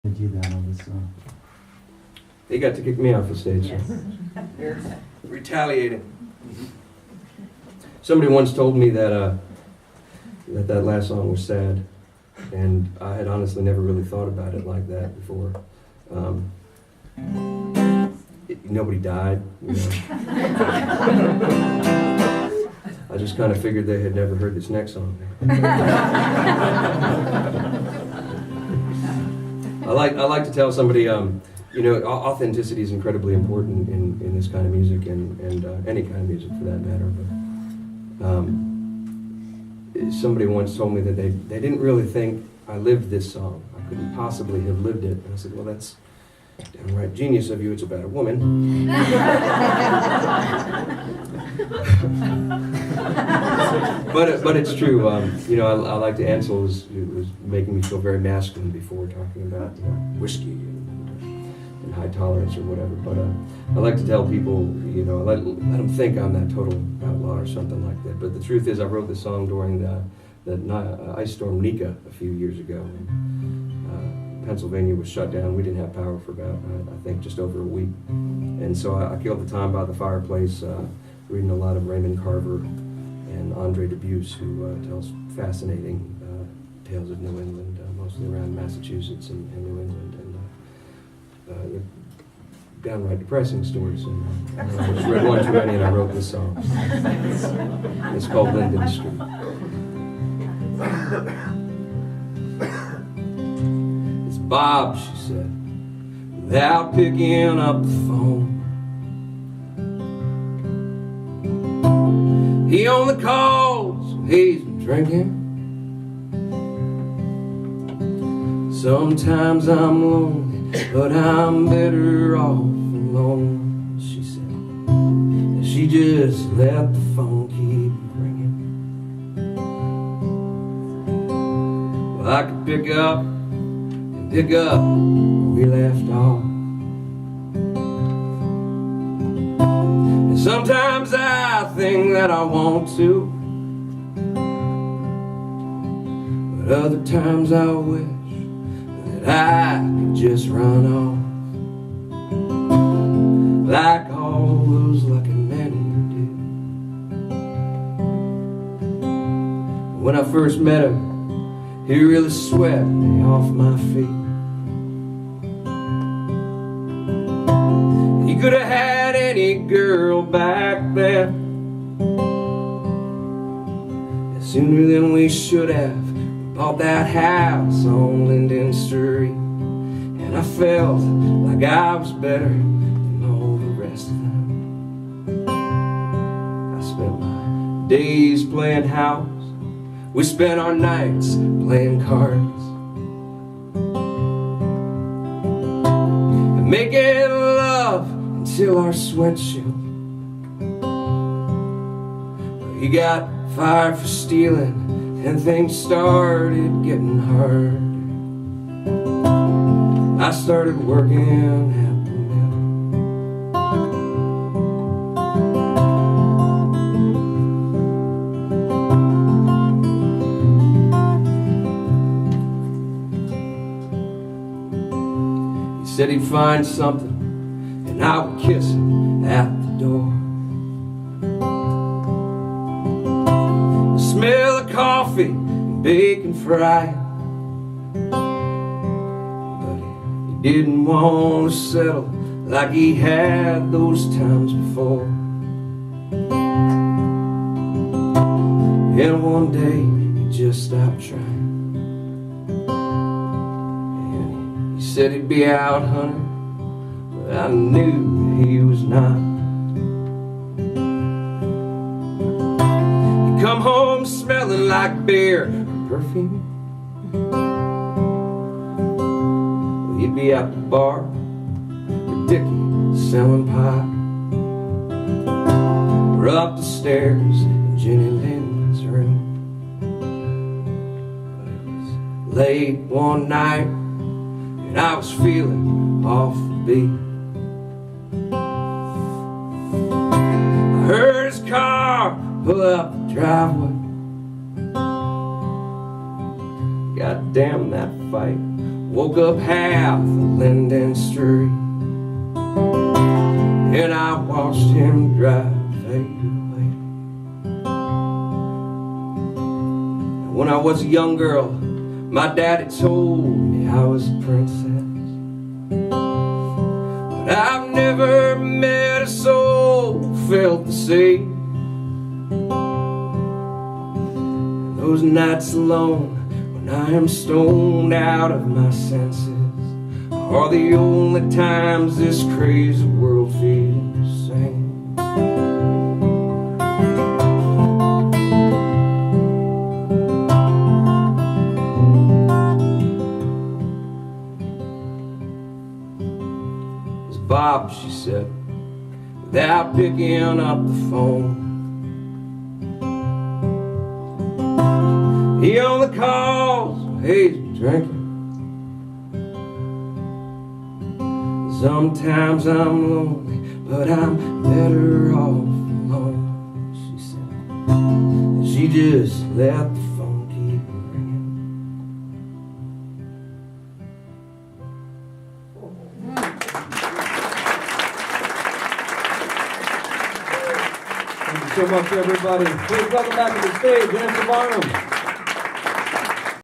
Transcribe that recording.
Did you down on this song? They got to kick me off the stage. Yes. So. Retaliating. Somebody once told me that that last song was sad, and I had honestly never really thought about it like that before. Nobody died, you know. I just kind of figured they had never heard this next song. I like to tell somebody, you know, authenticity is incredibly important in this kind of music and any kind of music for that matter. But somebody once told me that they didn't really think I lived this song. I couldn't possibly have lived it. And I said, well, that's downright genius of you. It's about a woman. But it's true. You know, I like to Ansel was making me feel very masculine before talking about whiskey and high tolerance or whatever. But I like to tell people, you know, let them think I'm that total outlaw or something like that. But the truth is, I wrote this song during the ice storm Nika a few years ago. Pennsylvania was shut down. We didn't have power for about, I think, just over a week. And so I killed the time by the fireplace, reading a lot of Raymond Carver and Andre Dubus, who tells fascinating tales of New England, mostly around Massachusetts and New England, and downright depressing stories. And I just read one too many, and I wrote this song. It's called Linden Street. It's Bob, she said, without picking up the phone. He only calls when he's been drinking. Sometimes I'm lonely, but I'm better off alone, she said. And she just let the phone keep ringing. Well, I could pick up where we left off. And sometimes I think that I want to, but other times I wish that I could just run off, like all those lucky men do. When I first met him, he really swept me off my feet. He could have had any girl back then, sooner than we should have. Bought that house on Linden Street, and I felt like I was better than all the rest of them. I spent my days playing house. We spent our nights playing cards and making love until our sweat showed. He got fired for stealing, and things started getting hard. I started working at the mill. He said he'd find something, and I would kiss him at the door. The smell of coffee and bacon fried, but he didn't want to settle like he had those times before. And one day he just stopped trying, and he said he'd be out hunting, but I knew he was not. He'd come home smelling like beer and perfume. Well, he'd be at the bar with Dickie selling pie, or up the stairs in Jenny Lynn's room. But it was late one night, and I was feeling off the beat. I heard his car pull up the driveway. God damn, that fight woke up half of Linden Street, and I watched him drive fade away. When I was a young girl, my daddy told me I was a princess, but I've never met a soul who felt the same. And those nights alone, when I am stoned out of my senses, are the only times this crazy world feels the same. It's Bob, she said, without picking up the phone. He only calls when he's drinking. Sometimes I'm lonely, but I'm better off alone, she said. And she just let the phone keep ringing. Thank you so much, everybody. Please welcome back to the stage, Nancy Barnum.